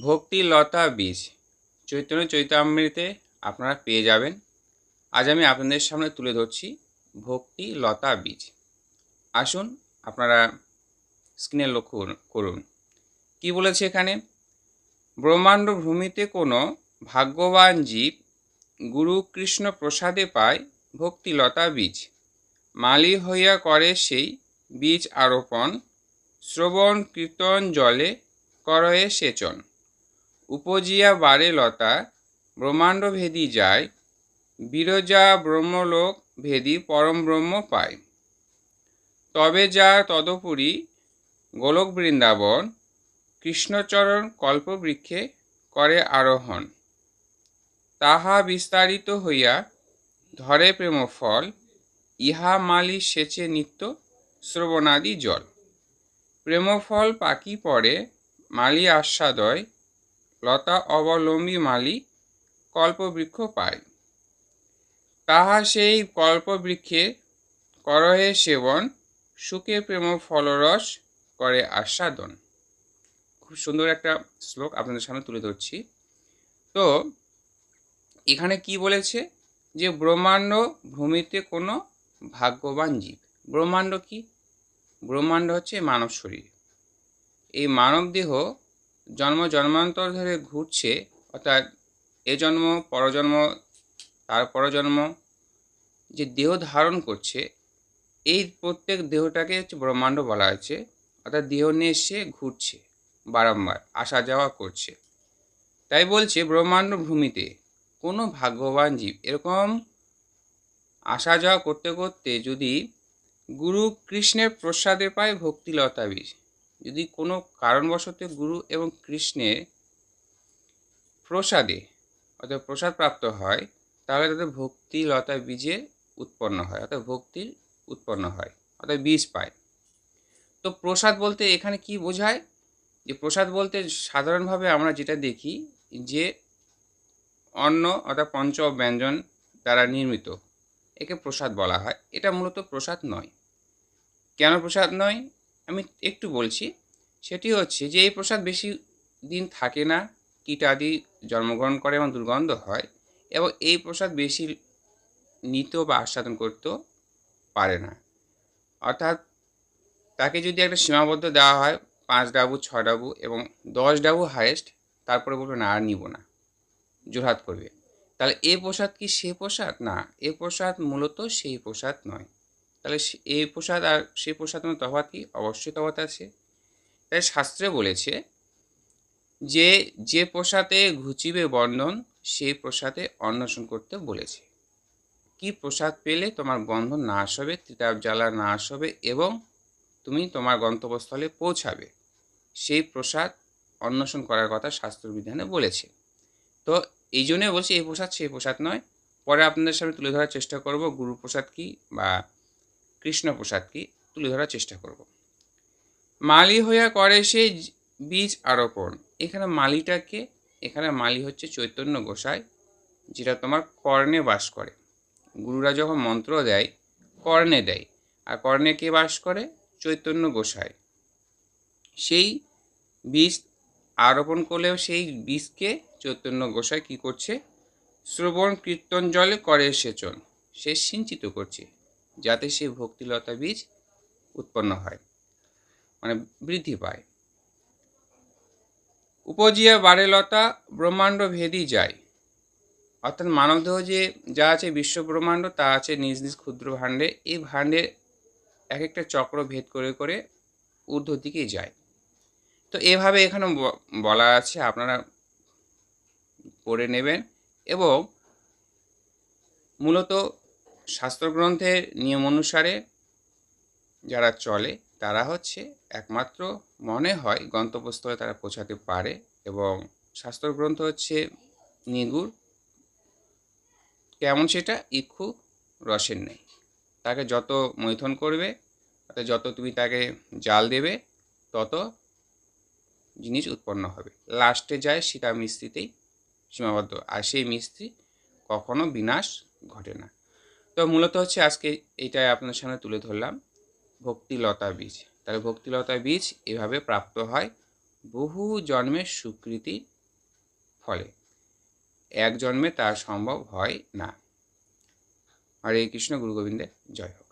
ভক্তিলতা বীজ চৈতন্য চৈতামৃতে আপনারা পেয়ে যাবেন। আজ আমি আপনাদের সামনে তুলে ধরছি ভক্তিলতা বীজ। আসুন আপনারা স্ক্রিনে লক্ষ্য করুন কি বলেছে এখানে। ব্রহ্মাণ্ড ভূমিতে কোনো ভাগ্যবান জীব গুরু কৃষ্ণ প্রসাদে পায় ভক্তিলতা বীজ। মালি হইয়া করে সেই বীজ আরোপণ, শ্রবণ কীর্তন জলে করয়ে সেচন। উপজিয়া বারে লতা ব্রহ্মাণ্ড ভেদি যায়, বিরজা ব্রহ্মলোক ভেদি পরম ব্রহ্ম পায়। তবে যা তদুপরি গোলক বৃন্দাবন, কৃষ্ণচরণ কল্পবৃক্ষে করে আরোহণ। তাহা বিস্তারিত হইয়া ধরে প্রেমফল, ইহা মালি সেচে নিত্য শ্রবণাদি জল। প্রেমফল পাকি পরে মালি আস্বাদয়, লতা অবলম্বী মালি কল্পবৃক্ষ পায়। তাহা সেই কল্পবৃক্ষে করহে সেবন, সুখে প্রেম ফলরস করে আস্বাদন। খুব সুন্দর একটা শ্লোক আপনাদের সামনে তুলে ধরছি। তো এখানে কি বলেছে যে ব্রহ্মাণ্ড ভূমিতে কোনো ভাগ্যবান জীব। ব্রহ্মাণ্ড কি? ব্রহ্মাণ্ড হচ্ছে মানব শরীর। এই মানব দেহ জন্ম জন্মান্তর ধরে ঘুরছে, অর্থাৎ এ জন্ম পরজন্ম তার পরজন্ম যে দেহ ধারণ করছে, এই প্রত্যেক দেহটাকে হচ্ছে ব্রহ্মাণ্ড বলা হয়েছে। অর্থাৎ দেহ নিয়ে সে ঘুরছে, বারংবার আসা যাওয়া করছে। তাই বলছে ব্রহ্মাণ্ড ভূমিতে কোনো ভাগ্যবান জীব এরকম আসা যাওয়া করতে করতে যদি গুরু কৃষ্ণের প্রসাদে পায় ভক্তিলতা বীজ, যদি কোনো কারণবশত গুরু এবং কৃষ্ণের প্রসাদে অর্থাৎ প্রসাদ প্রাপ্ত হয়, তাহলে তাদের ভক্তিলতা বীজের উৎপন্ন হয়, অর্থাৎ ভক্তির উৎপন্ন হয়, অর্থাৎ বীজ পায়। তো প্রসাদ বলতে এখানে কি বোঝায়? যে প্রসাদ বলতে সাধারণভাবে আমরা যেটা দেখি যে অন্ন অর্থাৎ পঞ্চ ব্যঞ্জন দ্বারা নির্মিত, একে প্রসাদ বলা হয়। এটা মূলত প্রসাদ নয়। কেন প্রসাদ নয় আমি একটু বলছি। সেটি হচ্ছে যে এই প্রসাদ বেশি দিন থাকে না, কীটাদি জন্মগ্রহণ করে এবং দুর্গন্ধ হয়, এবং এই প্রসাদ বেশি নিত বা আস্বাদন করতেও পারে না। অর্থাৎ তাকে যদি একটা সীমাবদ্ধ দেওয়া হয় 5 ডাবু 6 ডাবু এবং 10 ডাবু হায়েস্ট, তারপরে বলবে না আর নিব না, জোরহাত করবে। তাহলে এ প্রসাদ কি সে প্রসাদ? না, এ প্রসাদ মূলত সেই প্রসাদ নয়। তাহলে এই প্রসাদ আর সেই প্রসাদ মধ্যে তফাৎ কি? অবশ্যই তফাৎ আছে। তাই শাস্ত্রে বলেছে যে যে প্রসাদে ঘুচিবে বন্ধন, সেই প্রসাদে অন্বেষণ করতে বলেছে। কি প্রসাদ পেলে তোমার বন্ধন নাশ হবে, ত্রিতাপ জ্বালা নাশ হবে এবং তুমি তোমার গন্তব্যস্থলে পৌঁছাবে, সেই প্রসাদ অন্বেষণ করার কথা শাস্ত্রবিধানে বলেছে। তো এই জন্যে বলছি এই প্রসাদ সেই প্রসাদ নয়। পরে আপনাদের সামনে তুলে ধরার চেষ্টা করব গুরু প্রসাদ কি বা কৃষ্ণ প্রসাদ কি, তুলে ধরার চেষ্টা করব। মালি হইয়া করে সেই বীজ আরোপণ। এখানে মালিটাকে, এখানে মালি হচ্ছে চৈতন্য গোসাই, যেটা তোমার কর্ণে বাস করে। গুরুরা যখন মন্ত্র দেয় কর্ণে দেয়, আর কর্ণে কে বাস করে? চৈতন্য গোসাই। সেই বীজ আরোপণ করলেও সেই বীজকে চৈতন্য গোসাই কি করছে? শ্রবণ কীর্তন জলে করে সেচন, সে সিঞ্চিত করছে যাতে সেই ভক্তিলতা বীজ উৎপন্ন হয়, মানে বৃদ্ধি পায়। উপজিয়া বারে লতা ব্রহ্মাণ্ড ভেদি যায়। অর্থাৎ মানবদেহ যে যা আছে বিশ্ব ব্রহ্মাণ্ড, তা আছে নিজ নিজ ক্ষুদ্র ভাণ্ডে। এই ভাণ্ডে এক একটা চক্র ভেদ করে করে ঊর্ধ্ব দিকে যায়। তো এভাবে এখানে বলা আছে, আপনারা পড়ে নেবেন। এবং মূলত শাস্ত্রগ্রন্থের নিয়ম অনুসারে যারা চলে তারা হচ্ছে একমাত্র মনে হয় গন্তব্যস্থলে তারা পৌঁছাতে পারে, এবং শাস্ত্রগ্রন্থ হচ্ছে নিগুড়। কেমন সেটা? ইক্ষু রসের নেই। তাকে যত মৈথন করবে, অর্থাৎ যত তুমি তাকে জাল দেবে, তত জিনিস উৎপন্ন হবে। লাস্টে যায় সীতা মিস্ত্রিতেই সীমাবদ্ধ, আর সেই মিস্ত্রি কখনো বিনাশ ঘটে না। তো মূলত হচ্ছে আজকে এইটাই আপনার সামনে তুলে ধরলাম, ভক্তিলতা বীজ। তাহলে ভক্তিলতা বীজ এভাবে প্রাপ্ত হয় বহু জন্মের সুকৃতির ফলে, এক জন্মে তা সম্ভব হয় না। হরে কৃষ্ণ। গুরু গোবিন্দের জয় হোক।